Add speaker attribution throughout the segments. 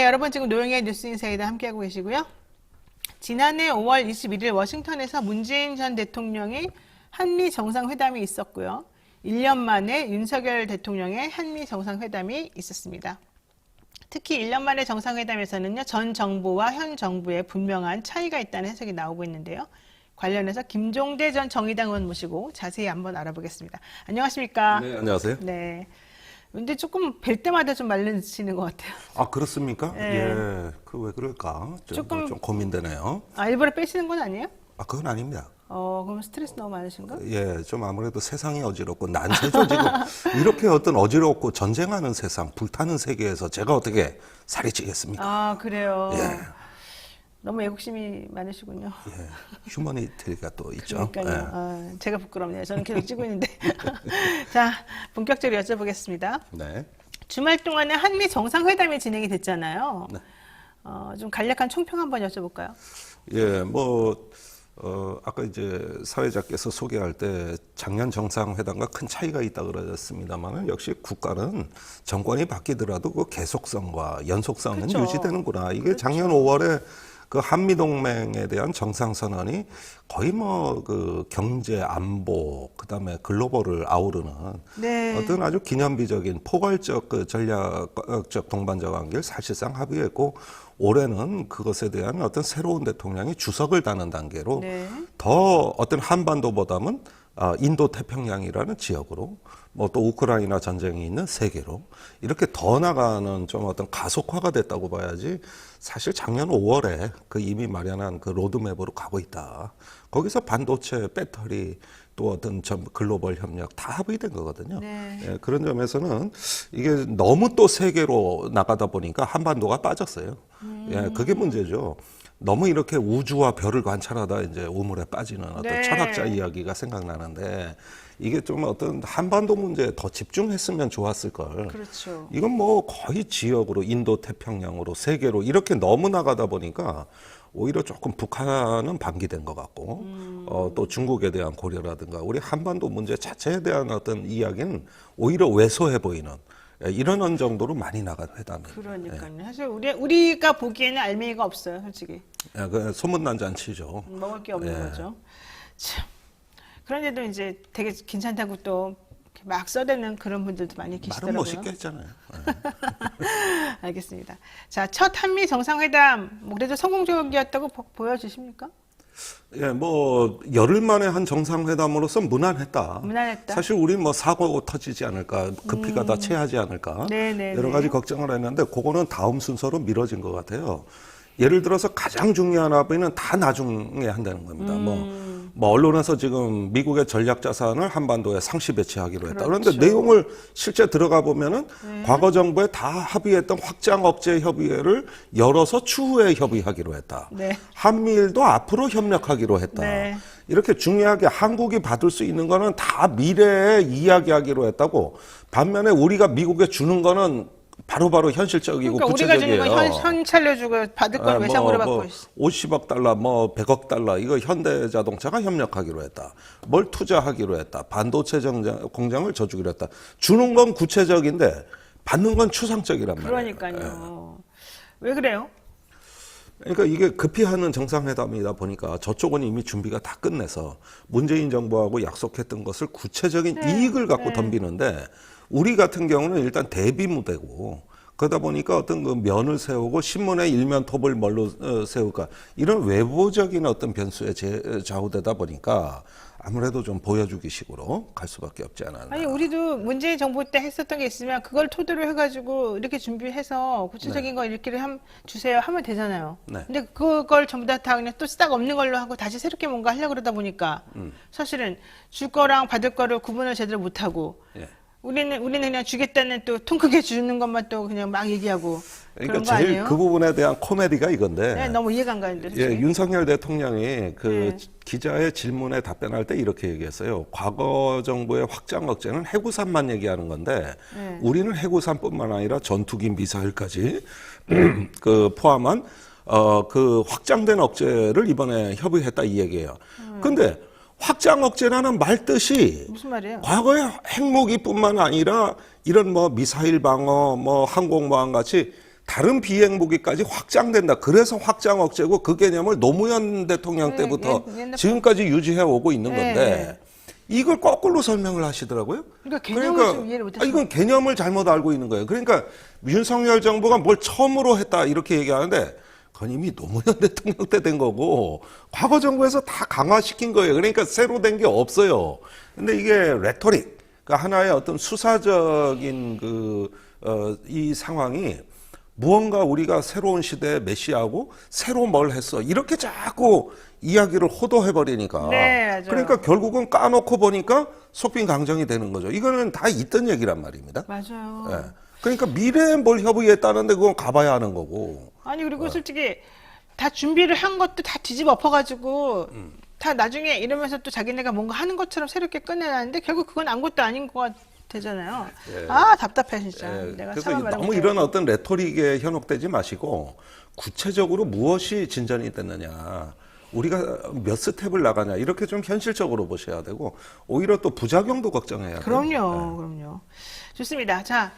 Speaker 1: 네, 여러분 지금 노영의 뉴스 인사이드 함께하고 계시고요. 지난해 5월 21일 워싱턴에서 문재인 전 대통령이 한미 정상회담이 있었고요. 1년 만에 윤석열 대통령의 한미 정상회담이 있었습니다. 특히 1년 만에 정상회담에서는요, 전 정부와 현 정부의 분명한 차이가 있다는 해석이 나오고 있는데요. 관련해서 김종대 전 정의당 의원 모시고 자세히 한번 알아보겠습니다. 안녕하십니까?
Speaker 2: 네, 안녕하세요.
Speaker 1: 네. 근데 조금 뵐 때마다 좀 말르시는 것 같아요.
Speaker 2: 아, 그렇습니까?
Speaker 1: 네.
Speaker 2: 예, 그 왜 그럴까? 좀 고민되네요.
Speaker 1: 아, 일부러 빼시는 건 아니에요?
Speaker 2: 아, 그건 아닙니다.
Speaker 1: 그럼 스트레스 너무 많으신가?
Speaker 2: 예, 좀 아무래도 세상이 어지럽고 난세죠, 지금. 이렇게 어떤 어지럽고 전쟁하는 세상, 불타는 세계에서 제가 어떻게 살이 찌겠습니까?
Speaker 1: 아, 그래요.
Speaker 2: 예.
Speaker 1: 너무 애국심이 많으시군요.
Speaker 2: 예, 휴머니티가 또 있죠.
Speaker 1: 그러니까요.
Speaker 2: 예.
Speaker 1: 아, 제가 부끄럽네요. 저는 계속 찍고 있는데. 자, 본격적으로 여쭤보겠습니다.
Speaker 2: 네.
Speaker 1: 주말 동안에 한미 정상회담이 진행이 됐잖아요.
Speaker 2: 네.
Speaker 1: 좀 간략한 총평 한번 여쭤볼까요?
Speaker 2: 예, 아까 이제 사회자께서 소개할 때 작년 정상회담과 큰 차이가 있다 그러셨습니다만 역시 국가는 정권이 바뀌더라도 그 계속성과 연속성은
Speaker 1: 그렇죠.
Speaker 2: 유지되는구나. 이게
Speaker 1: 그렇죠.
Speaker 2: 작년 5월에 그 한미동맹에 대한 정상선언이 거의 그 경제, 안보, 그 다음에 글로벌을 아우르는
Speaker 1: 네.
Speaker 2: 어떤 아주 기념비적인 포괄적 그 전략적 동반자 관계를 사실상 합의했고 올해는 그것에 대한 어떤 새로운 대통령이 주석을 다는 단계로
Speaker 1: 네.
Speaker 2: 더 어떤 한반도보다는 인도 태평양이라는 지역으로 뭐 또 우크라이나 전쟁이 있는 세계로 이렇게 더 나가는 좀 어떤 가속화가 됐다고 봐야지 사실 작년 5월에 그 이미 마련한 그 로드맵으로 가고 있다. 거기서 반도체, 배터리 또 어떤 글로벌 협력 다 합의된 거거든요.
Speaker 1: 네.
Speaker 2: 예, 그런 점에서는 이게 너무 또 세계로 나가다 보니까 한반도가 빠졌어요. 예, 그게 문제죠. 너무 이렇게 우주와 별을 관찰하다 이제 우물에 빠지는 어떤
Speaker 1: 네.
Speaker 2: 철학자 이야기가 생각나는데 이게 좀 어떤 한반도 문제에 더 집중했으면 좋았을 걸.
Speaker 1: 그렇죠.
Speaker 2: 이건 뭐 거의 지역으로 인도 태평양으로 세계로 이렇게 너무 나가다 보니까 오히려 조금 북한은 방기된 것 같고 또 중국에 대한 고려라든가 우리 한반도 문제 자체에 대한 어떤 이야기는 오히려 왜소해 보이는 이런 정도로 많이 나간 회담이에요.
Speaker 1: 그러니까요. 사실 우리가 보기에는 알맹이가 없어요, 솔직히.
Speaker 2: 예, 그 소문난 잔치죠.
Speaker 1: 먹을 게 없는
Speaker 2: 예.
Speaker 1: 거죠. 참. 그런데도 이제 되게 괜찮다고 또 막 써대는 그런 분들도 많이
Speaker 2: 말은
Speaker 1: 계시더라고요.
Speaker 2: 멋있게 했잖아요. 예.
Speaker 1: 알겠습니다. 자, 첫 한미 정상회담, 그래도 성공적이었다고 보여주십니까?
Speaker 2: 예, 열흘 만에 한 정상회담으로서 무난했다.
Speaker 1: 무난했다.
Speaker 2: 사실 우린 사고 터지지 않을까, 급히 가다 체하지 않을까,
Speaker 1: 네네네.
Speaker 2: 여러 가지 걱정을 했는데, 그거는 다음 순서로 미뤄진 것 같아요. 예를 들어서 가장 중요한 합의는 다 나중에 한다는 겁니다. 언론에서 지금 미국의 전략 자산을 한반도에 상시 배치하기로 했다.
Speaker 1: 그렇죠.
Speaker 2: 그런데 내용을 실제 들어가 보면은 과거 정부에 다 합의했던 확장 억제 협의회를 열어서 추후에 협의하기로 했다.
Speaker 1: 네.
Speaker 2: 한미일도 앞으로 협력하기로 했다.
Speaker 1: 네.
Speaker 2: 이렇게 중요하게 한국이 받을 수 있는 거는 다 미래에 이야기하기로 했다고. 반면에 우리가 미국에 주는 거는 바로바로 현실적이고
Speaker 1: 그러니까 우리가
Speaker 2: 구체적이에요.
Speaker 1: 주는 건 현찰려주고 받을 건 외상으로 받고.
Speaker 2: 50억 달러, 100억 달러 이거 현대자동차가 협력하기로 했다. 뭘 투자하기로 했다. 반도체 공장을 져주기로 했다. 주는 건 구체적인데 받는 건 추상적이란 말이에요.
Speaker 1: 그러니까요. 왜 그래요?
Speaker 2: 그러니까 이게 급히 하는 정상회담이다 보니까 저쪽은 이미 준비가 다 끝내서 문재인 정부하고 약속했던 것을 구체적인 이익을 갖고 덤비는데 우리 같은 경우는 일단 대비 무대고 그러다 보니까 어떤 그 면을 세우고 신문의 일면 톱을 뭘로 세울까 이런 외부적인 어떤 변수에 좌우되다 보니까 아무래도 좀 보여주기 식으로 갈 수밖에 없지 않았나.
Speaker 1: 아니, 우리도 문재인 정부 때 했었던 게 있으면 그걸 토대로 해가지고 이렇게 준비해서 구체적인 거 이렇게 주세요 하면 되잖아요.
Speaker 2: 네.
Speaker 1: 근데 그걸 전부 다 그냥 또 쓰다가 없는 걸로 하고 다시 새롭게 뭔가 하려고 그러다 보니까 사실은 줄 거랑 받을 거를 구분을 제대로 못하고
Speaker 2: 예.
Speaker 1: 우리는 그냥 주겠다는 또 통 크게 주는 것만 또 그냥 막 얘기하고
Speaker 2: 그러니까
Speaker 1: 그런 거
Speaker 2: 제일
Speaker 1: 아니에요?
Speaker 2: 그 부분에 대한 코미디가 이건데
Speaker 1: 네, 너무 이해가 안 가는데.
Speaker 2: 예,
Speaker 1: 솔직히.
Speaker 2: 윤석열 대통령이 기자의 질문에 답변할 때 이렇게 얘기했어요. 과거 정부의 확장 억제는 해구산만 얘기하는 건데 우리는 해구산뿐만 아니라 전투기 미사일까지 포함한 그 확장된 억제를 이번에 협의했다 이 얘기예요. 근데 확장 억제라는 말 뜻이
Speaker 1: 무슨 말이에요?
Speaker 2: 과거의 핵무기뿐만 아니라 이런 미사일 방어, 항공모함 같이 다른 비핵 무기까지 확장된다. 그래서 확장 억제고 그 개념을 노무현 대통령 때부터 지금까지 유지해 오고 있는 건데 이걸 거꾸로 설명을 하시더라고요.
Speaker 1: 그러니까 개념을 좀 이해를 못했어요.
Speaker 2: 이건 개념을 잘못 알고 있는 거예요. 그러니까 윤석열 정부가 뭘 처음으로 했다 이렇게 얘기하는데 그건 이미 노무현 대통령 때 된 거고 과거 정부에서 다 강화시킨 거예요. 그러니까 새로 된 게 없어요. 근데 이게 레토릭, 그러니까 하나의 어떤 수사적인 이 상황이 무언가 우리가 새로운 시대에 메시하고 새로 뭘 했어 이렇게 자꾸 이야기를 호도해버리니까
Speaker 1: 네, 맞아요.
Speaker 2: 그러니까 결국은 까놓고 보니까 속빈 강정이 되는 거죠. 이거는 다 있던 얘기란 말입니다.
Speaker 1: 맞아요.
Speaker 2: 예. 그러니까 미래에 뭘 협의했다는데 그건 가봐야 하는 거고.
Speaker 1: 아니 그리고 솔직히 다 준비를 한 것도 다 뒤집어 엎어가지고 다 나중에 이러면서 또 자기네가 뭔가 하는 것처럼 새롭게 꺼내놨는데 결국 그건 아무것도 아닌 것 되잖아요.
Speaker 2: 예.
Speaker 1: 아 답답해 진짜.
Speaker 2: 예,
Speaker 1: 내가
Speaker 2: 그래서
Speaker 1: 참아 말을
Speaker 2: 너무
Speaker 1: 못해.
Speaker 2: 이런 어떤 레토릭에 현혹되지 마시고 구체적으로 무엇이 진전이 됐느냐, 우리가 몇 스텝을 나가냐 이렇게 좀 현실적으로 보셔야 되고 오히려 또 부작용도 걱정해야 돼요.
Speaker 1: 그럼요, 그럼요. 좋습니다. 자.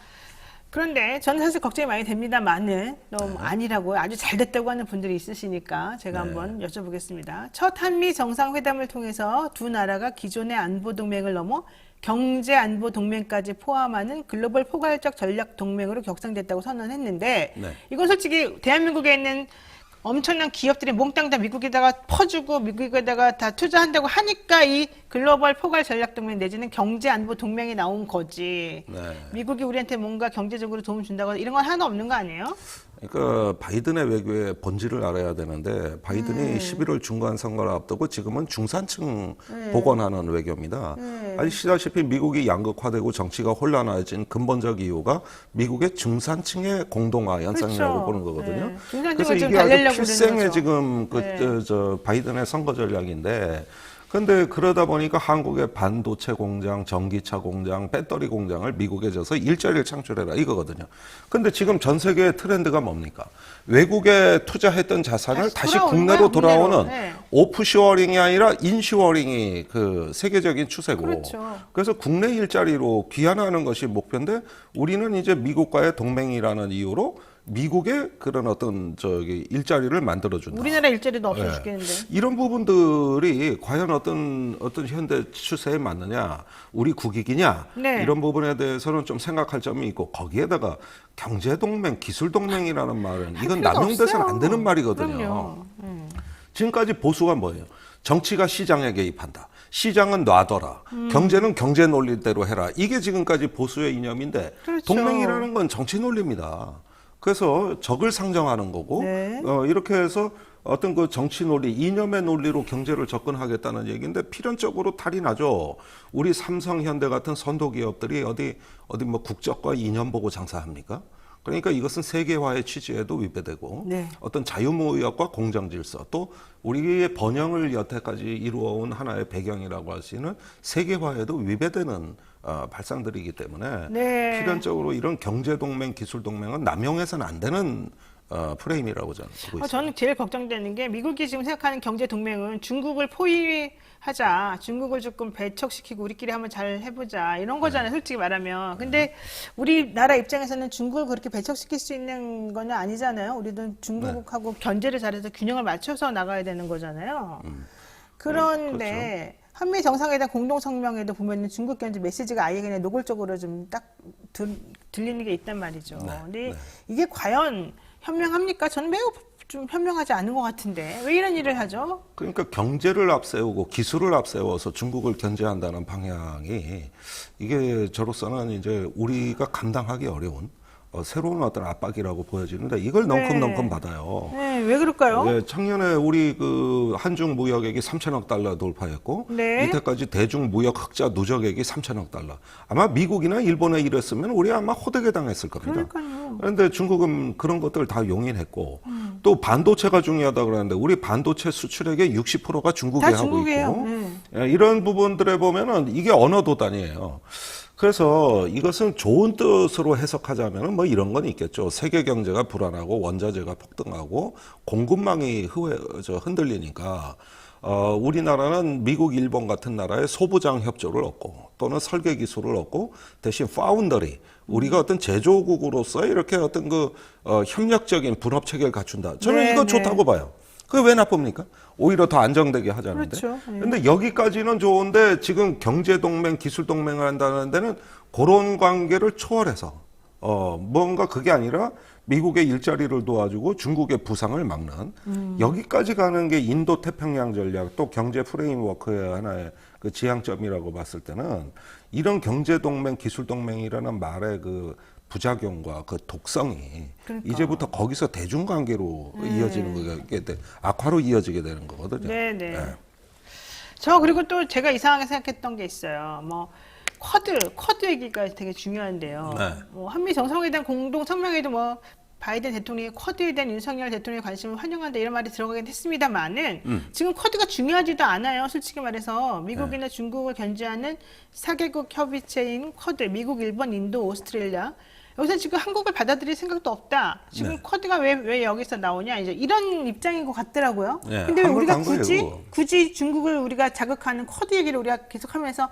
Speaker 1: 그런데 저는 사실 걱정이 많이 됩니다만은 너무 아니라고 아주 잘 됐다고 하는 분들이 있으시니까 제가 한번 여쭤보겠습니다. 첫 한미 정상회담을 통해서 두 나라가 기존의 안보 동맹을 넘어 경제 안보 동맹까지 포함하는 글로벌 포괄적 전략 동맹으로 격상됐다고 선언했는데
Speaker 2: 네.
Speaker 1: 이건 솔직히 대한민국에 있는 엄청난 기업들이 몽땅 다 미국에다가 퍼주고 미국에다가 다 투자한다고 하니까 이 글로벌 포괄 전략 동맹 내지는 경제 안보 동맹이 나온 거지.
Speaker 2: 네.
Speaker 1: 미국이 우리한테 뭔가 경제적으로 도움 준다고 이런 건 하나 없는 거 아니에요?
Speaker 2: 그러니까 바이든의 외교의 본질을 알아야 되는데 바이든이 11월 중간 선거를 앞두고 지금은 중산층 복원하는 외교입니다. 아시다시피 미국이 양극화되고 정치가 혼란해진 근본적 이유가 미국의 중산층의 공동화 현상이라고
Speaker 1: 그렇죠.
Speaker 2: 보는 거거든요.
Speaker 1: 네. 중산층을
Speaker 2: 그래서
Speaker 1: 좀
Speaker 2: 이게 아주
Speaker 1: 달래려고
Speaker 2: 필생의
Speaker 1: 그러는 거죠.
Speaker 2: 지금 바이든의 선거 전략인데 근데 그러다 보니까 한국의 반도체 공장, 전기차 공장, 배터리 공장을 미국에 줘서 일자리를 창출해라 이거거든요. 근데 지금 전 세계의 트렌드가 뭡니까? 외국에 투자했던 자산을 다시 국내로 돌아오는
Speaker 1: 네.
Speaker 2: 오프쇼어링이 아니라 인쇼어링이 그 세계적인 추세고.
Speaker 1: 그렇죠.
Speaker 2: 그래서 국내 일자리로 귀환하는 것이 목표인데 우리는 이제 미국과의 동맹이라는 이유로 미국의 그런 어떤 일자리를 만들어준다.
Speaker 1: 우리나라 일자리도 없어 죽겠는데.
Speaker 2: 이런 부분들이 과연 어떤 현대 추세에 맞느냐, 우리 국익이냐
Speaker 1: 네.
Speaker 2: 이런 부분에 대해서는 좀 생각할 점이 있고 거기에다가 경제 동맹, 기술 동맹이라는 말은 이건
Speaker 1: 필요가
Speaker 2: 남용돼서는
Speaker 1: 없어요.
Speaker 2: 안 되는 말이거든요.
Speaker 1: 그럼요.
Speaker 2: 지금까지 보수가 뭐예요? 정치가 시장에 개입한다. 시장은 놔둬라. 경제는 경제 논리대로 해라. 이게 지금까지 보수의 이념인데
Speaker 1: 그렇죠.
Speaker 2: 동맹이라는 건 정치 논리입니다. 그래서 적을 상정하는 거고
Speaker 1: 네.
Speaker 2: 이렇게 해서 어떤 그 정치 논리, 이념의 논리로 경제를 접근하겠다는 얘기인데 필연적으로 탈이 나죠. 우리 삼성, 현대 같은 선도 기업들이 어디 뭐 국적과 이념 보고 장사합니까? 그러니까 이것은 세계화의 취지에도 위배되고
Speaker 1: 네.
Speaker 2: 어떤 자유무역과 공정질서 또 우리의 번영을 여태까지 이루어온 하나의 배경이라고 할 수 있는 세계화에도 위배되는 발상들이기 때문에
Speaker 1: 네.
Speaker 2: 필연적으로 이런 경제동맹, 기술동맹은 남용해서는 안 되는 프레임이라고 저는 보고 있습니다.
Speaker 1: 저는 제일 걱정되는 게 미국이 지금 생각하는 경제 동맹은 중국을 포위하자, 중국을 조금 배척시키고 우리끼리 한번 잘 해보자 이런 거잖아요. 솔직히 말하면. 근데 우리나라 입장에서는 중국을 그렇게 배척시킬 수 있는 건 아니잖아요. 우리도 중국하고 견제를 잘해서 균형을 맞춰서 나가야 되는 거잖아요. 그런데
Speaker 2: 그렇죠.
Speaker 1: 한미 정상회담 공동 성명에도 보면은 중국 견제 메시지가 아예 그냥 노골적으로 좀 딱 들리는 게 있단 말이죠.
Speaker 2: 네,
Speaker 1: 근데
Speaker 2: 네.
Speaker 1: 이게 과연 현명합니까? 저는 매우 좀 현명하지 않은 것 같은데 왜 이런 일을 하죠?
Speaker 2: 그러니까 경제를 앞세우고 기술을 앞세워서 중국을 견제한다는 방향이 이게 저로서는 이제 우리가 감당하기 어려운 새로운 어떤 압박이라고 보여지는데 이걸 넝큼넝큼 받아요.
Speaker 1: 네, 왜 그럴까요?
Speaker 2: 예, 작년에 우리 그 한중 무역액이 3천억 달러 돌파했고
Speaker 1: 네.
Speaker 2: 이때까지 대중 무역 흑자 누적액이 3천억 달러. 아마 미국이나 일본에 이랬으면 우리 아마 호되게 당했을 겁니다.
Speaker 1: 그러니까요.
Speaker 2: 그런데 중국은 그런 것들을 다 용인했고 또 반도체가 중요하다 그러는데 우리 반도체 수출액의 60%가 중국이
Speaker 1: 다
Speaker 2: 하고
Speaker 1: 중국이에요.
Speaker 2: 있고
Speaker 1: 네.
Speaker 2: 예, 이런 부분들에 보면은 이게 언어 도단이에요. 그래서 이것은 좋은 뜻으로 해석하자면 뭐 이런 건 있겠죠. 세계 경제가 불안하고 원자재가 폭등하고 공급망이 흔들리니까 우리나라는 미국, 일본 같은 나라의 소부장 협조를 얻고 또는 설계 기술을 얻고 대신 파운더리 우리가 어떤 제조국으로서 이렇게 어떤 협력적인 분업 체계를 갖춘다. 저는
Speaker 1: 네,
Speaker 2: 이거
Speaker 1: 네.
Speaker 2: 좋다고 봐요. 그게 왜 나쁩니까? 오히려 더 안정되게 하자는데.
Speaker 1: 그렇죠. 네.
Speaker 2: 근데 여기까지는 좋은데 지금 경제동맹, 기술동맹을 한다는 데는 그런 관계를 초월해서 뭔가 그게 아니라 미국의 일자리를 도와주고 중국의 부상을 막는 여기까지 가는 게 인도 태평양 전략 또 경제 프레임워크의 하나의 그 지향점이라고 봤을 때는 이런 경제동맹, 기술동맹이라는 말의 그 부작용과 그 독성이
Speaker 1: 그러니까.
Speaker 2: 이제부터 거기서 대중관계로 이어지는 거게 악화로 이어지게 되는 거거든요.
Speaker 1: 네네.
Speaker 2: 네.
Speaker 1: 저 그리고 또 제가 이상하게 생각했던 게 있어요. 뭐 쿼드 얘기가 되게 중요한데요.
Speaker 2: 네.
Speaker 1: 뭐 한미 정상회담 공동 성명에도 뭐 바이든 대통령이 쿼드에 대한 윤석열 대통령의 관심을 환영한다 이런 말이 들어가긴 했습니다만은 지금 쿼드가 중요하지도 않아요. 솔직히 말해서 미국이나 중국을 견제하는 4개국 협의체인 쿼드, 미국, 일본, 인도, 오스트레일리아 여기서 지금 한국을 받아들일 생각도 없다. 지금
Speaker 2: 네.
Speaker 1: 쿼드가 왜 여기서 나오냐 이제 이런 입장인 것 같더라고요.
Speaker 2: 네,
Speaker 1: 근데 왜
Speaker 2: 한국
Speaker 1: 우리가
Speaker 2: 간 거예요, 그거.
Speaker 1: 굳이 중국을 우리가 자극하는 쿼드 얘기를 우리가 계속하면서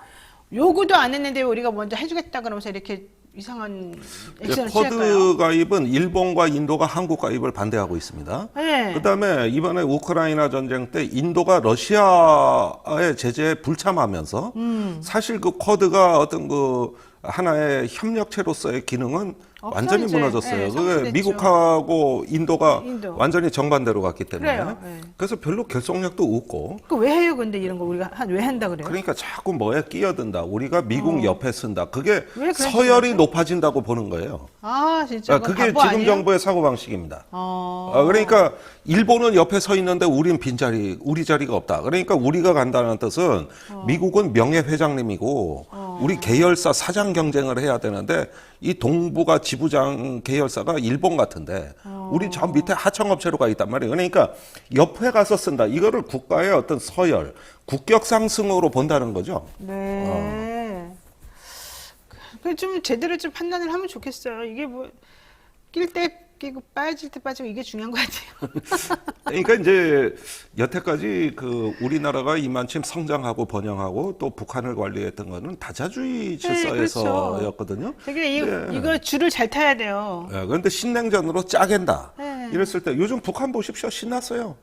Speaker 1: 요구도 안 했는데 우리가 먼저 해주겠다 그러면서 이렇게 이상한 액션을 취할까요?
Speaker 2: 쿼드 가입은 일본과 인도가 한국 가입을 반대하고 있습니다.
Speaker 1: 네.
Speaker 2: 그다음에 이번에 우크라이나 전쟁 때 인도가 러시아의 제재에 불참하면서 사실 그 쿼드가 어떤 그 하나의 협력체로서의 기능은
Speaker 1: 없죠,
Speaker 2: 완전히
Speaker 1: 이제.
Speaker 2: 무너졌어요.
Speaker 1: 네,
Speaker 2: 그게
Speaker 1: 상실됐죠.
Speaker 2: 미국하고 인도가
Speaker 1: 인도.
Speaker 2: 완전히 정반대로 갔기 때문에
Speaker 1: 그래요, 네.
Speaker 2: 그래서 별로 결속력도 없고
Speaker 1: 그 왜 해요? 근데 이런 거 우리가 왜 한다 그래요?
Speaker 2: 그러니까 자꾸 뭐에 끼어든다. 우리가 미국 옆에 쓴다. 그게
Speaker 1: 왜 그런지
Speaker 2: 서열이
Speaker 1: 모르겠어요?
Speaker 2: 높아진다고 보는 거예요.
Speaker 1: 아 진짜 그거
Speaker 2: 그게
Speaker 1: 바보
Speaker 2: 지금
Speaker 1: 아니에요?
Speaker 2: 정부의 사고방식입니다.
Speaker 1: 어...
Speaker 2: 그러니까 일본은 옆에 서 있는데 우린 빈자리, 우리 자리가 없다. 그러니까 우리가 간다는 뜻은 미국은 명예회장님이고 우리 계열사 사장 경쟁을 해야 되는데 이 동부가 지부장 계열사가 일본 같은데 우리 저 밑에 하청업체로 가 있단 말이에요. 그러니까 옆에 가서 쓴다. 이거를 국가의 어떤 서열, 국격 상승으로 본다는 거죠.
Speaker 1: 네. 그 좀 제대로 좀 판단을 하면 좋겠어요. 이게 뭐 낄 때 끼고 빠질 때 빠지고 이게 중요한 것 같아요.
Speaker 2: 그러니까 이제 여태까지 그 우리나라가 이만큼 성장하고 번영하고 또 북한을 관리했던 거는 다자주의 질서에서였거든요.
Speaker 1: 되게 이거 줄을 잘 타야 돼요.
Speaker 2: 그런데 신냉전으로 짜겐다.
Speaker 1: 네.
Speaker 2: 이랬을 때 요즘 북한 보십시오. 신났어요.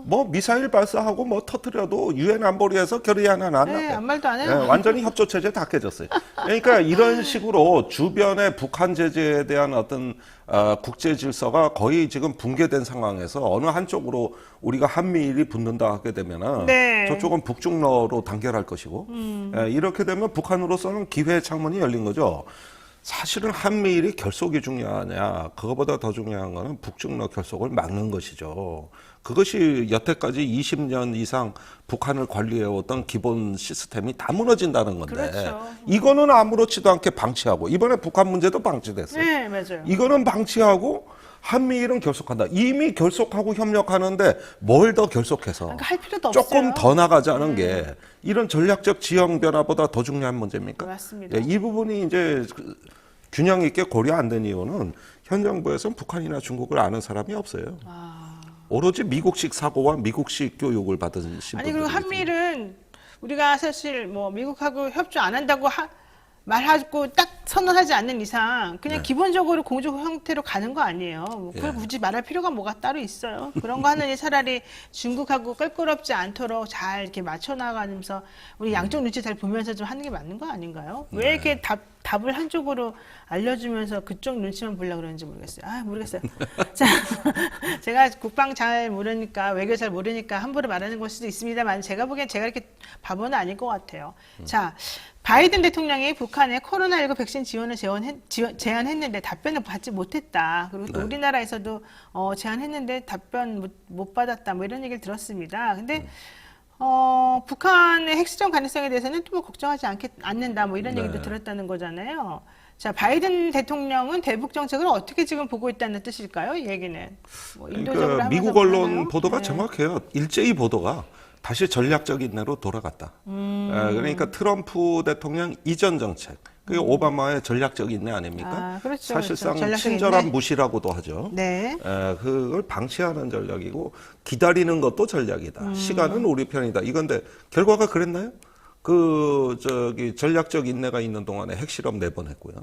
Speaker 2: 뭐 미사일 발사하고 뭐 터뜨려도 유엔 안보리에서 결의 하나 안 났대.
Speaker 1: 네, 아무 말도 안 해요.
Speaker 2: 완전히 협조 체제 다 깨졌어요. 그러니까 이런 식으로 주변의 북한 제재에 대한 어떤 국제 질서가 거의 지금 붕괴된 상황에서 어느 한쪽으로 우리가 한미일이 붙는다 하게 되면은
Speaker 1: 네.
Speaker 2: 저쪽은 북중러로 단결할 것이고 이렇게 되면 북한으로서는 기회의 창문이 열린 거죠. 사실은 한미일이 결속이 중요하냐, 그거보다 더 중요한 거는 북중러 결속을 막는 것이죠. 그것이 여태까지 20년 이상 북한을 관리해왔던 기본 시스템이 다 무너진다는 건데,
Speaker 1: 그렇죠.
Speaker 2: 이거는 아무렇지도 않게 방치하고, 이번에 북한 문제도 방치됐어요.
Speaker 1: 네, 맞아요.
Speaker 2: 이거는 방치하고, 한미일은 결속한다. 이미 결속하고 협력하는데 뭘 더 결속해서
Speaker 1: 그러니까 할 필요도
Speaker 2: 조금
Speaker 1: 없어요.
Speaker 2: 더 나가자는 게 이런 전략적 지형 변화보다 더 중요한 문제입니까?
Speaker 1: 맞습니다.
Speaker 2: 이 부분이 이제 균형 있게 고려 안 된 이유는 현 정부에서는 북한이나 중국을 아는 사람이 없어요. 오로지 미국식 사고와 미국식 교육을 받은 신분들이.
Speaker 1: 아니 그리고 한미일은 우리가 사실 뭐 미국하고 협조 안 한다고 말하고 딱 선언하지 않는 이상 그냥 기본적으로 공조 형태로 가는 거 아니에요. 뭐 그걸 굳이 말할 필요가 뭐가 따로 있어요. 그런 거 하느니 차라리 중국하고 껄끄럽지 않도록 잘 이렇게 맞춰 나가면서 우리 양쪽 눈치 잘 보면서 좀 하는 게 맞는 거 아닌가요? 왜 이렇게 답을 한쪽으로 알려주면서 그쪽 눈치만 보려고 그러는지 모르겠어요. 모르겠어요. 자, 제가 국방 잘 모르니까, 외교 잘 모르니까 함부로 말하는 걸 수도 있습니다만, 제가 보기엔 제가 이렇게 바보는 아닐 것 같아요. 자, 바이든 대통령이 북한에 코로나19 백신 지원을 제안했는데 답변을 받지 못했다. 그리고 또 우리나라에서도 제안했는데 답변 못 받았다. 뭐 이런 얘기를 들었습니다. 근데 북한의 핵실험 가능성에 대해서는 또 뭐 걱정하지 않는다. 뭐 이런 얘기도 들었다는 거잖아요. 자, 바이든 대통령은 대북 정책을 어떻게 지금 보고 있다는 뜻일까요? 이 얘기는. 뭐 인도적으로
Speaker 2: 그러니까 미국
Speaker 1: 하면서
Speaker 2: 언론
Speaker 1: 보나요?
Speaker 2: 보도가
Speaker 1: 네.
Speaker 2: 정확해요. 일제히 보도가 다시 전략적인 내로 돌아갔다. 그러니까 트럼프 대통령 이전 정책, 그게 오바마의 전략적 인내 아닙니까?
Speaker 1: 아, 그렇죠.
Speaker 2: 사실상
Speaker 1: 그렇죠. 전략적
Speaker 2: 친절한
Speaker 1: 인내.
Speaker 2: 무시라고도 하죠.
Speaker 1: 네.
Speaker 2: 그걸 방치하는 전략이고 기다리는 것도 전략이다. 시간은 우리 편이다. 이건데 결과가 그랬나요? 전략적 인내가 있는 동안에 핵실험 4번 했고요.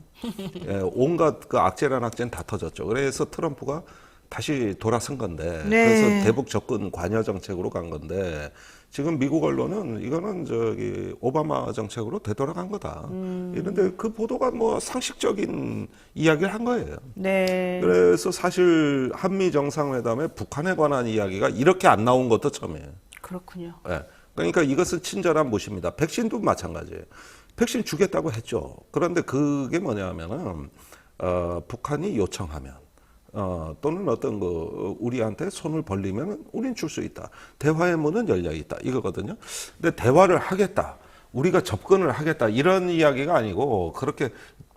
Speaker 2: 온갖 그 악재란 악재는 다 터졌죠. 그래서 트럼프가 다시 돌아선 건데,
Speaker 1: 네.
Speaker 2: 그래서 대북 접근 관여 정책으로 간 건데, 지금 미국 언론은 이거는 오바마 정책으로 되돌아간 거다. 이런데 그 보도가 뭐 상식적인 이야기를 한 거예요.
Speaker 1: 네.
Speaker 2: 그래서 사실 한미 정상회담에 북한에 관한 이야기가 이렇게 안 나온 것도 처음이에요.
Speaker 1: 그렇군요.
Speaker 2: 예. 그러니까 이것은 친절한 무시입니다. 백신도 마찬가지예요. 백신 주겠다고 했죠. 그런데 그게 뭐냐면은 북한이 요청하면 또는 우리한테 손을 벌리면 우린 줄 수 있다. 대화의 문은 열려 있다. 이거거든요. 근데 대화를 하겠다. 우리가 접근을 하겠다. 이런 이야기가 아니고 그렇게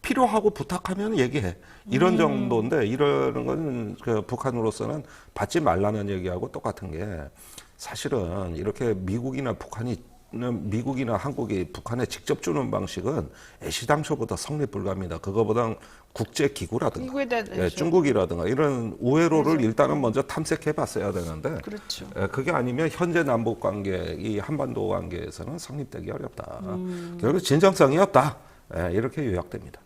Speaker 2: 필요하고 부탁하면 얘기해. 이런 정도인데 이러는 건 그 북한으로서는 받지 말라는 얘기하고 똑같은 게 사실은 이렇게 미국이나 한국이 북한에 직접 주는 방식은 애시당초부터 성립 불가합니다. 그거보다 국제기구라든가
Speaker 1: 미국에 대한
Speaker 2: 중국이라든가 이런 우회로를 일단은 먼저 탐색해 봤어야 되는데
Speaker 1: 그렇죠.
Speaker 2: 그게 아니면 현재 남북 관계, 이 한반도 관계에서는 성립되기 어렵다. 결국 진정성이 없다. 이렇게 요약됩니다.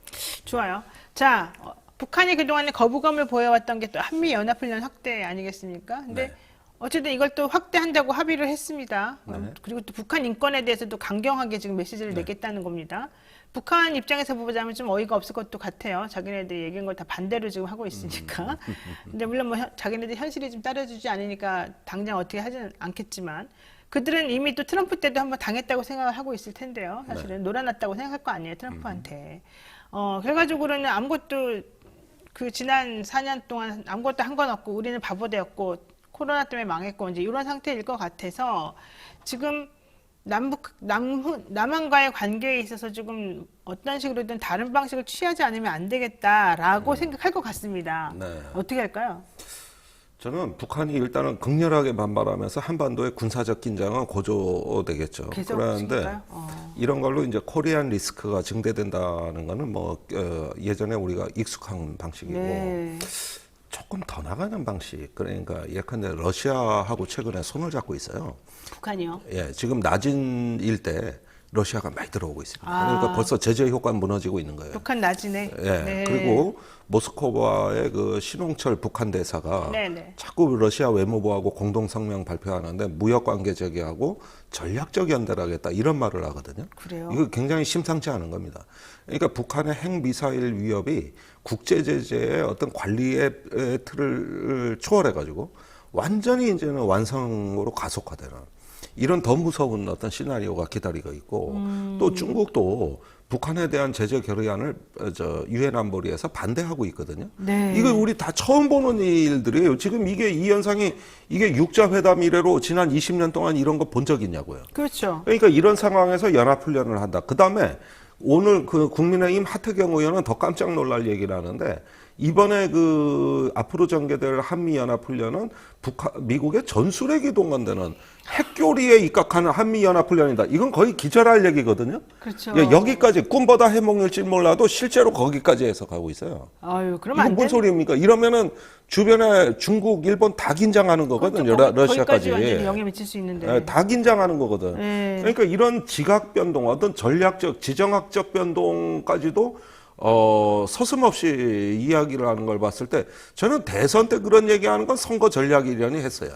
Speaker 1: 좋아요. 자, 북한이 그동안에 거부감을 보여왔던 게 또 한미 연합훈련 확대 아니겠습니까? 근데
Speaker 2: 네.
Speaker 1: 어쨌든 이걸 또 확대한다고 합의를 했습니다.
Speaker 2: 네.
Speaker 1: 그리고 또 북한 인권에 대해서도 강경하게 지금 메시지를 내겠다는 겁니다. 북한 입장에서 보자면 좀 어이가 없을 것도 같아요. 자기네들 얘기한 걸 다 반대로 지금 하고 있으니까. 근데 물론 뭐 자기네들 현실이 좀 따라주지 않으니까 당장 어떻게 하지는 않겠지만 그들은 이미 또 트럼프 때도 한번 당했다고 생각을 하고 있을 텐데요. 사실은 놀아났다고 생각할 거 아니에요, 트럼프한테. 결과적으로는 아무것도 그 지난 4년 동안 아무것도 한 건 없고 우리는 바보 되었고 코로나 때문에 망했고 이제 이런 상태일 것 같아서 지금 남한과의 관계에 있어서 지금 어떤 식으로든 다른 방식을 취하지 않으면 안 되겠다라고 생각할 것 같습니다.
Speaker 2: 네.
Speaker 1: 어떻게 할까요?
Speaker 2: 저는 북한이 일단은 극렬하게 반발하면서 한반도의 군사적 긴장은 고조되겠죠.
Speaker 1: 계속
Speaker 2: 그런데
Speaker 1: 하실까요?
Speaker 2: 이런 걸로 이제 코리안 리스크가 증대된다는 거는 예전에 우리가 익숙한 방식이고
Speaker 1: 네.
Speaker 2: 조금 더 나가는 방식. 그러니까 예컨대 러시아하고 최근에 손을 잡고 있어요.
Speaker 1: 북한이요.
Speaker 2: 예, 지금 낮은 일대 러시아가 많이 들어오고 있습니다.
Speaker 1: 아.
Speaker 2: 그러니까 벌써 제재 효과는 무너지고 있는 거예요.
Speaker 1: 북한 낮이네.
Speaker 2: 예,
Speaker 1: 네.
Speaker 2: 그리고 모스크바의 그 신홍철 북한 대사가
Speaker 1: 네네.
Speaker 2: 자꾸 러시아 외무부하고 공동 성명 발표하는데 무역 관계 재개하고 전략적 연대를 하겠다 이런 말을 하거든요.
Speaker 1: 그래요?
Speaker 2: 이거 굉장히 심상치 않은 겁니다. 그러니까 북한의 핵 미사일 위협이 국제 제재의 어떤 관리의 틀을 초월해 가지고 완전히 이제는 완성으로 가속화되는 이런 더 무서운 어떤 시나리오가 기다리고 있고 또 중국도 북한에 대한 제재 결의안을 유엔 안보리에서 반대하고 있거든요.
Speaker 1: 네.
Speaker 2: 이거 우리 다 처음 보는 일들이에요. 지금 이 현상이 이게 육자 회담 이래로 지난 20년 동안 이런 거 본 적 있냐고요.
Speaker 1: 그렇죠.
Speaker 2: 그러니까 이런 상황에서 연합훈련을 한다. 그다음에 오늘 그 국민의힘 하태경 의원은 더 깜짝 놀랄 얘기를 하는데 이번에 그 앞으로 전개될 한미연합훈련은 미국의 전술핵 이동한다는 핵교리에 입각하는 한미연합훈련이다. 이건 거의 기절할 얘기거든요.
Speaker 1: 그렇죠.
Speaker 2: 예, 여기까지 꿈보다 해몽일지 몰라도 실제로 거기까지 해석하고 있어요.
Speaker 1: 아유, 그러면
Speaker 2: 이건
Speaker 1: 안
Speaker 2: 뭔
Speaker 1: 돼.
Speaker 2: 소리입니까? 이러면은 주변에 중국, 일본 다 긴장하는 거거든요. 러시아까지.
Speaker 1: 거기까지 완전히 영향 미칠 수 있는데.
Speaker 2: 예, 다 긴장하는 거거든.
Speaker 1: 네.
Speaker 2: 그러니까 이런 지각 변동, 어떤 전략적, 지정학적 변동까지도 서슴없이 이야기를 하는 걸 봤을 때 저는 대선 때 그런 얘기하는 건 선거 전략이려니 했어요.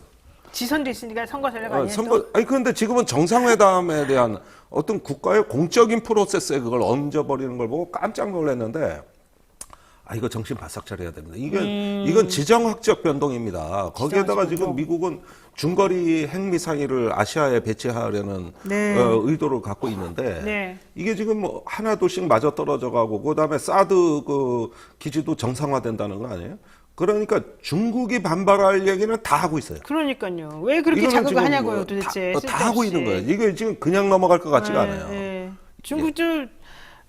Speaker 1: 지선도 있으니까 선거 전략 아니에요?
Speaker 2: 아니 그런데 지금은 정상회담에 대한 어떤 국가의 공적인 프로세스에 그걸 얹어버리는 걸 보고 깜짝 놀랐는데 이거 정신 바싹 차려야 됩니다. 이건 지정학적 변동입니다. 거기에다가 지금
Speaker 1: 변동.
Speaker 2: 미국은 중거리 핵미사일을 아시아에 배치하려는
Speaker 1: 네.
Speaker 2: 의도를 갖고 있는데
Speaker 1: 네.
Speaker 2: 이게 지금 뭐 하나 둘씩 맞아 떨어져 가고 그다음에 사드 그 기지도 정상화된다는 거 아니에요? 그러니까 중국이 반발할 얘기는 다 하고 있어요.
Speaker 1: 그러니까요. 왜 그렇게
Speaker 2: 이거는
Speaker 1: 자극을
Speaker 2: 지금
Speaker 1: 하냐고요, 도대체.
Speaker 2: 다 하고
Speaker 1: 쓸데없이.
Speaker 2: 있는 거예요. 이게 지금 그냥 넘어갈 것 같지가 않아요.
Speaker 1: 네. 중국도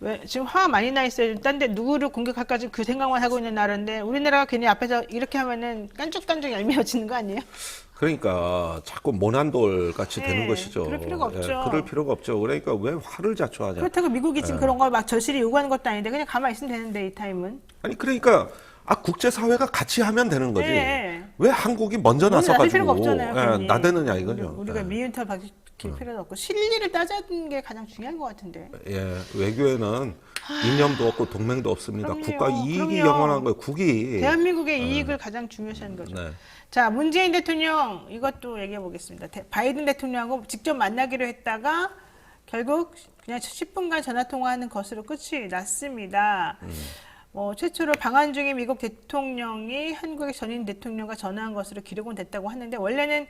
Speaker 1: 왜 지금 화 많이 나 있어요. 딴 데 누구를 공격할까 지금 그 생각만 하고 있는 나라인데 우리나라가 괜히 앞에서 이렇게 하면은 깐죽깐죽 얄미워지는 거 아니에요?
Speaker 2: 그러니까 자꾸 모난돌 같이
Speaker 1: 네,
Speaker 2: 되는 것이죠.
Speaker 1: 그럴 필요가 없죠.
Speaker 2: 그럴 필요가 없죠. 그러니까 왜 화를 자초하냐.
Speaker 1: 그렇다고 미국이 지금 그런 걸 막 절실히 요구하는 것도 아닌데 그냥 가만히 있으면 되는데 이 타임은.
Speaker 2: 아니 그러니까 국제사회가 같이 하면 되는 거지.
Speaker 1: 네.
Speaker 2: 왜 한국이 먼저
Speaker 1: 나설
Speaker 2: 나서가지고
Speaker 1: 필요가 없잖아요. 괜히.
Speaker 2: 나대느냐 이거죠.
Speaker 1: 우리가 미운털 박힐 필요도 없고 실리를 따지는 게 가장 중요한 것 같은데.
Speaker 2: 예, 외교에는 이념도 없고 동맹도 없습니다.
Speaker 1: 그럼요,
Speaker 2: 국가 이익이
Speaker 1: 그럼요.
Speaker 2: 영원한 거예요. 국이.
Speaker 1: 대한민국의 이익을 가장 중요시하는 거죠.
Speaker 2: 네.
Speaker 1: 자, 문재인 대통령 이것도 얘기해 보겠습니다. 바이든 대통령하고 직접 만나기로 했다가 결국 그냥 10분간 전화 통화하는 것으로 끝이 났습니다. 최초로 방한 중인 미국 대통령이 한국의 전임 대통령과 전화한 것으로 기록은 됐다고 하는데 원래는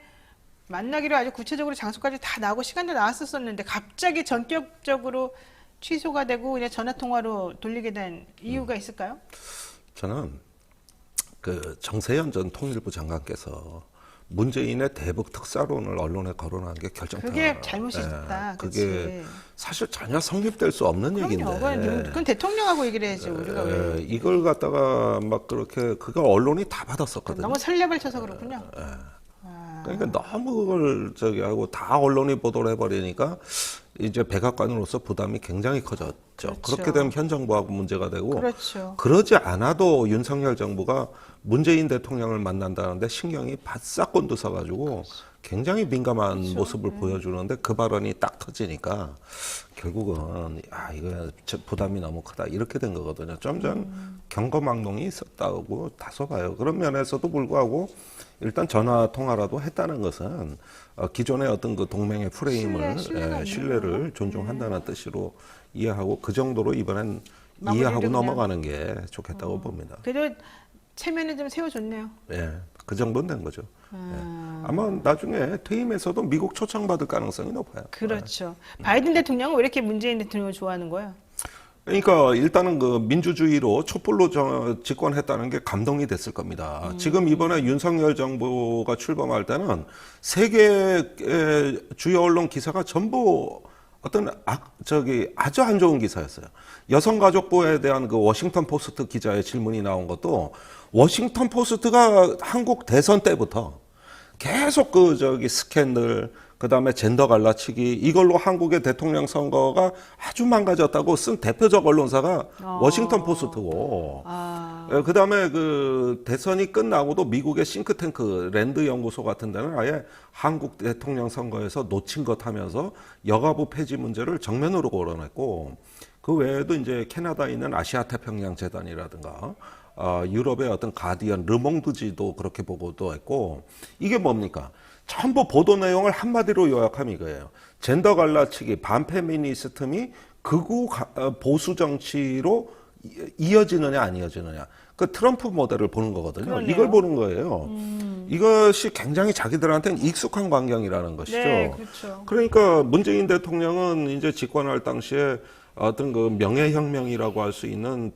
Speaker 1: 만나기로 아주 구체적으로 장소까지 다 나오고 시간도 나왔었는데 갑자기 전격적으로 취소가 되고 그냥 전화 통화로 돌리게 된 이유가 있을까요?
Speaker 2: 저는 그 정세현 전 통일부 장관께서 문재인의 대북 특사론을 언론에 거론한 게 결정타.
Speaker 1: 그게 잘못이었다.
Speaker 2: 그게
Speaker 1: 그치.
Speaker 2: 사실 전혀 성립될 수 없는 얘기인데.
Speaker 1: 그건 대통령하고 얘기를 해야죠. 우리가 왜
Speaker 2: 이걸 갖다가 막 그렇게 그거 언론이 다 받았었거든요.
Speaker 1: 너무 설렙을 쳐서 그렇군요.
Speaker 2: 그러니까 너무 그걸 하고 다 언론이 보도를 해버리니까 이제 백악관으로서 부담이 굉장히 커졌죠.
Speaker 1: 그렇죠.
Speaker 2: 그렇게 되면 현 정부하고 문제가 되고
Speaker 1: 그렇죠.
Speaker 2: 그러지 않아도 윤석열 정부가 문재인 대통령을 만난다는데 신경이 바싹 곤두서가지고 굉장히 민감한 모습을 보여주는데 그 발언이 딱 터지니까 결국은 이거 부담이 너무 크다 이렇게 된 거거든요. 좀 전 경거망동이 있었다고 다소 봐요. 그런 면에서도 불구하고 일단 전화 통화라도 했다는 것은 기존의 어떤 그 동맹의 프레임을 신뢰를 존중한다는 뜻으로 이해하고 그 정도로 이번엔 이해하고
Speaker 1: 그냥.
Speaker 2: 넘어가는 게 좋겠다고 봅니다.
Speaker 1: 그래도 체면을 좀 세워줬네요.
Speaker 2: 예, 그 정도는 된 거죠. 예. 아마 나중에 퇴임해서도 미국 초청받을 가능성이 높아요.
Speaker 1: 그렇죠. 바이든 대통령은 왜 이렇게 문재인 대통령을 좋아하는 거예요?
Speaker 2: 그러니까 일단은 그 민주주의로 촛불로 집권했다는 게 감동이 됐을 겁니다. 지금 이번에 윤석열 정부가 출범할 때는 세계 주요 언론 기사가 전부 어떤 아주 안 좋은 기사였어요. 여성가족부에 대한 그 워싱턴 포스트 기자의 질문이 나온 것도 워싱턴 포스트가 한국 대선 때부터 계속 스캔들, 그 다음에 젠더 갈라치기, 이걸로 한국의 대통령 선거가 아주 망가졌다고 쓴 대표적 언론사가 워싱턴 포스트고, 그 다음에 그 대선이 끝나고도 미국의 싱크탱크 랜드 연구소 같은 데는 아예 한국 대통령 선거에서 놓친 것 하면서 여가부 폐지 문제를 정면으로 거론했고, 그 외에도 이제 캐나다에 있는 아시아 태평양 재단이라든가, 유럽의 어떤 가디언, 르몽드지도 그렇게 보고도 했고, 이게 뭡니까? 전부 보도 내용을 한마디로 요약하면 이거예요. 젠더 갈라치기, 반페미니스트미 극우 보수 정치로 이어지느냐 안 이어지느냐. 그 트럼프 모델을 보는 거거든요.
Speaker 1: 그러네요.
Speaker 2: 이걸 보는 거예요. 이것이 굉장히 자기들한테는 익숙한 광경이라는 것이죠.
Speaker 1: 네, 그렇죠.
Speaker 2: 그러니까 문재인 대통령은 이제 집권할 당시에 어떤 그 명예혁명이라고 할 수 있는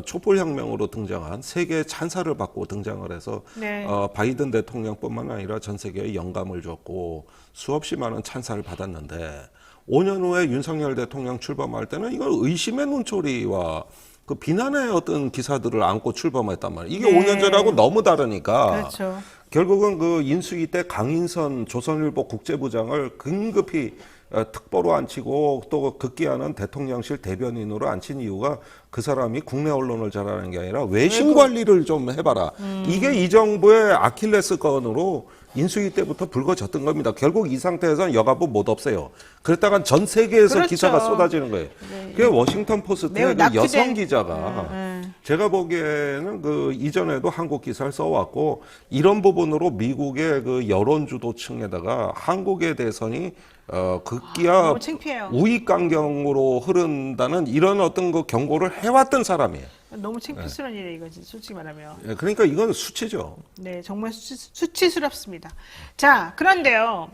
Speaker 2: 촛불혁명으로 등장한 세계의 찬사를 받고 등장을 해서
Speaker 1: 네.
Speaker 2: 바이든 대통령뿐만 아니라 전 세계에 영감을 줬고 수없이 많은 찬사를 받았는데 5년 후에 윤석열 대통령 출범할 때는 이걸 의심의 눈초리와 그 비난의 어떤 기사들을 안고 출범했단 말이에요. 이게
Speaker 1: 네.
Speaker 2: 5년 전하고 너무 다르니까
Speaker 1: 그렇죠.
Speaker 2: 결국은 그 인수위 때 강인선 조선일보 국제부장을 긴급히 특보로 앉히고 또 급기야는 대통령실 대변인으로 앉힌 이유가 그 사람이 국내 언론을 잘하는 게 아니라 외신 관리를 좀 해봐라. 이게 이 정부의 아킬레스건으로 인수위 때부터 불거졌던 겁니다. 결국 이 상태에서는 여가부 못 없애요. 그랬다간 전 세계에서
Speaker 1: 그렇죠.
Speaker 2: 기사가 쏟아지는 거예요.
Speaker 1: 네.
Speaker 2: 그게 워싱턴 포스트의 그 여성 기자가
Speaker 1: 네.
Speaker 2: 제가 보기에는 그 이전에도 한국 기사를 써왔고 이런 부분으로 미국의 그 여론 주도층에다가 한국의 대선이 급기야
Speaker 1: 너무 창피해요.
Speaker 2: 우익 강경으로 흐른다는 이런 어떤 그 경고를 해왔던 사람이에요.
Speaker 1: 너무 창피스러운 일이에요, 이거지, 솔직히 말하면.
Speaker 2: 예, 그러니까 이건 수치죠.
Speaker 1: 네, 정말 수치스럽습니다. 자, 그런데요.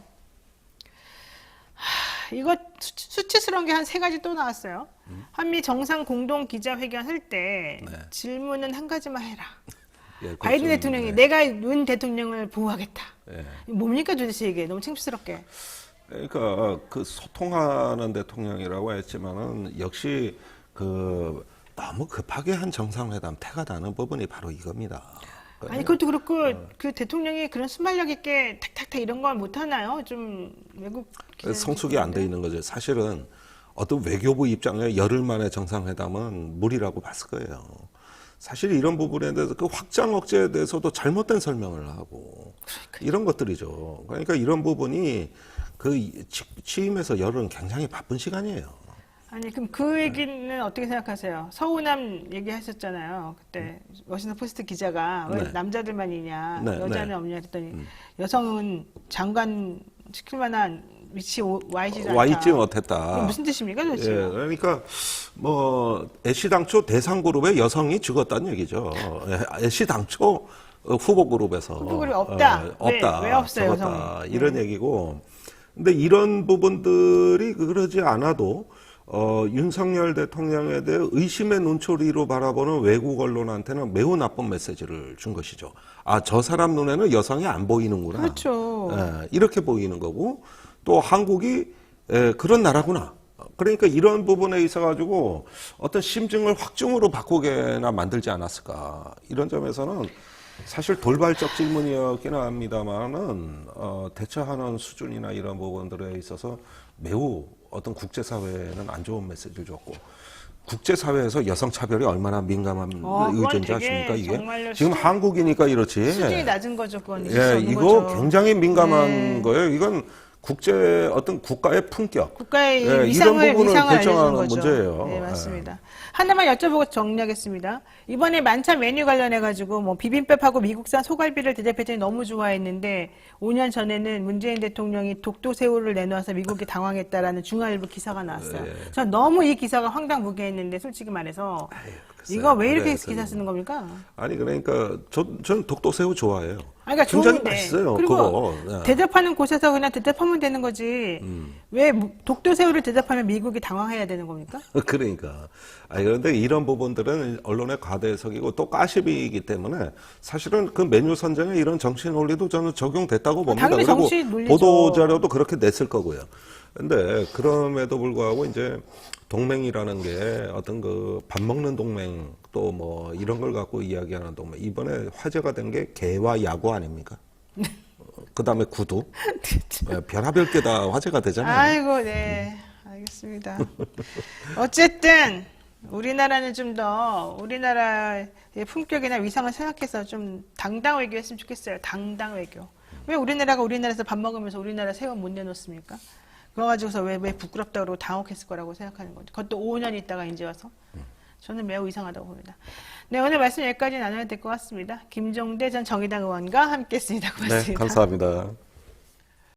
Speaker 1: 이거 수치스러운 게 한 3가지 또 나왔어요. 한미 정상 공동 기자회견 할 때
Speaker 2: 네.
Speaker 1: 질문은 한 가지만 해라.
Speaker 2: 예,
Speaker 1: 바이든
Speaker 2: 그렇죠.
Speaker 1: 대통령이
Speaker 2: 네.
Speaker 1: 내가 윤 대통령을 보호하겠다.
Speaker 2: 예.
Speaker 1: 뭡니까 도대체 이게 너무 창피스럽게.
Speaker 2: 그러니까 그 소통하는 대통령이라고 했지만은 역시 너무 급하게 한 정상회담 태가 나는 부분이 바로 이겁니다.
Speaker 1: 아니 그것도 그렇고 그 대통령이 그런 순발력 있게 탁탁탁 이런 걸 못 하나요? 좀 외국
Speaker 2: 성숙이 안 돼 있는 거죠. 사실은 어떤 외교부 입장에 열흘 만에 정상회담은 무리라고 봤을 거예요. 사실 이런 부분에 대해서 그 확장 억제에 대해서도 잘못된 설명을 하고 이런 것들이죠. 그러니까 이런 부분이 그 취임해서 열흘은 굉장히 바쁜 시간이에요.
Speaker 1: 아니 그럼 그 얘기는 어떻게 생각하세요? 서우남 얘기하셨잖아요. 그때 워싱턴 포스트 기자가 왜
Speaker 2: 네.
Speaker 1: 남자들만이냐
Speaker 2: 네,
Speaker 1: 여자는
Speaker 2: 네.
Speaker 1: 없냐 했더니 여성은 장관 시킬 만한 위치 와 있지 않다.
Speaker 2: 와 있지 못했다.
Speaker 1: 이게 무슨 뜻입니까 도대체?
Speaker 2: 예, 그러니까 뭐 애시당초 대상 그룹에 여성이 죽었다는 얘기죠. 애시당초 후보 그룹에서
Speaker 1: 후보 그룹이 없다.
Speaker 2: 없다.
Speaker 1: 왜 없어요,
Speaker 2: 적었다.
Speaker 1: 여성이?
Speaker 2: 이런 얘기고. 근데 이런 부분들이 그러지 않아도 윤석열 대통령에 대해 의심의 눈초리로 바라보는 외국 언론한테는 매우 나쁜 메시지를 준 것이죠. 아, 저 사람 눈에는 여성이 안 보이는구나.
Speaker 1: 그렇죠.
Speaker 2: 예, 이렇게 보이는 거고 또 한국이 그런 나라구나. 그러니까 이런 부분에 있어 가지고 어떤 심증을 확증으로 바꾸게나 만들지 않았을까. 이런 점에서는 사실 돌발적 질문이었긴 합니다만은 대처하는 수준이나 이런 부분들에 있어서 매우 어떤 국제사회에는 안 좋은 메시지를 줬고 국제사회에서 여성 차별이 얼마나 민감한 의존지
Speaker 1: 그건
Speaker 2: 아십니까
Speaker 1: 되게
Speaker 2: 이게
Speaker 1: 정말로
Speaker 2: 지금 한국이니까 이렇지
Speaker 1: 수준이 낮은 거죠. 그건 있을 수
Speaker 2: 예,
Speaker 1: 없는
Speaker 2: 이거
Speaker 1: 거죠.
Speaker 2: 굉장히 민감한
Speaker 1: 네.
Speaker 2: 거예요. 이건 국제 어떤 국가의 품격
Speaker 1: 국가의
Speaker 2: 예,
Speaker 1: 위상을
Speaker 2: 이런 부분을
Speaker 1: 위상을 알려주는
Speaker 2: 결정하는
Speaker 1: 거죠.
Speaker 2: 문제예요.
Speaker 1: 네, 맞습니다. 하나만 여쭤보고 정리하겠습니다. 이번에 만찬 메뉴 관련해 가지고 뭐 비빔밥하고 미국산 소갈비를 대접했더니 너무 좋아했는데 5년 전에는 문재인 대통령이 독도새우를 내놓아서 미국이 당황했다라는 중앙일보 기사가 나왔어요. 전 너무 이 기사가 황당무계했는데 솔직히 말해서
Speaker 2: 글쎄요.
Speaker 1: 이거 왜 이렇게
Speaker 2: 그래서
Speaker 1: 기사 쓰는 겁니까?
Speaker 2: 아니 그러니까 저는 독도새우 좋아해요.
Speaker 1: 그러니까
Speaker 2: 굉장히
Speaker 1: 좋은데
Speaker 2: 맛있어요.
Speaker 1: 그리고
Speaker 2: 그거. 예.
Speaker 1: 대접하는 곳에서 그냥 대접하면 되는 거지. 왜 독도새우를 대접하면 미국이 당황해야 되는 겁니까?
Speaker 2: 그러니까. 아니, 그런데 이런 부분들은 언론의 과대 해석이고 또 가십이기 때문에 사실은 그 메뉴 선정에 이런 정치 논리도 저는 적용됐다고 봅니다.
Speaker 1: 당연히
Speaker 2: 그리고
Speaker 1: 정치 논리죠.
Speaker 2: 보도자료도 그렇게 냈을 거고요. 근데 그럼에도 불구하고 이제 동맹이라는 게 어떤 그 밥 먹는 동맹 또 뭐 이런 걸 갖고 이야기하는 동맹. 이번에 화제가 된 게 개와 야구 아닙니까? 그 다음에 구두. 별하별 게 다 화제가 되잖아요.
Speaker 1: 아이고, 네. 알겠습니다. 어쨌든, 우리나라는 좀 더, 우리나라의 품격이나 위상을 생각해서 좀 당당 외교했으면 좋겠어요. 당당 외교. 왜 우리나라가 우리나라에서 밥 먹으면서 우리나라 새우 못 내놓습니까? 그거 가지고서 왜 부끄럽다고 그러고 당혹했을 거라고 생각하는 거죠. 그것도 5년 있다가 이제 와서. 저는 매우 이상하다고 봅니다. 네, 오늘 말씀 여기까지 나눠야 될 것 같습니다. 김종대 전 정의당 의원과 함께 했습니다. 고맙습니다.
Speaker 2: 네, 감사합니다.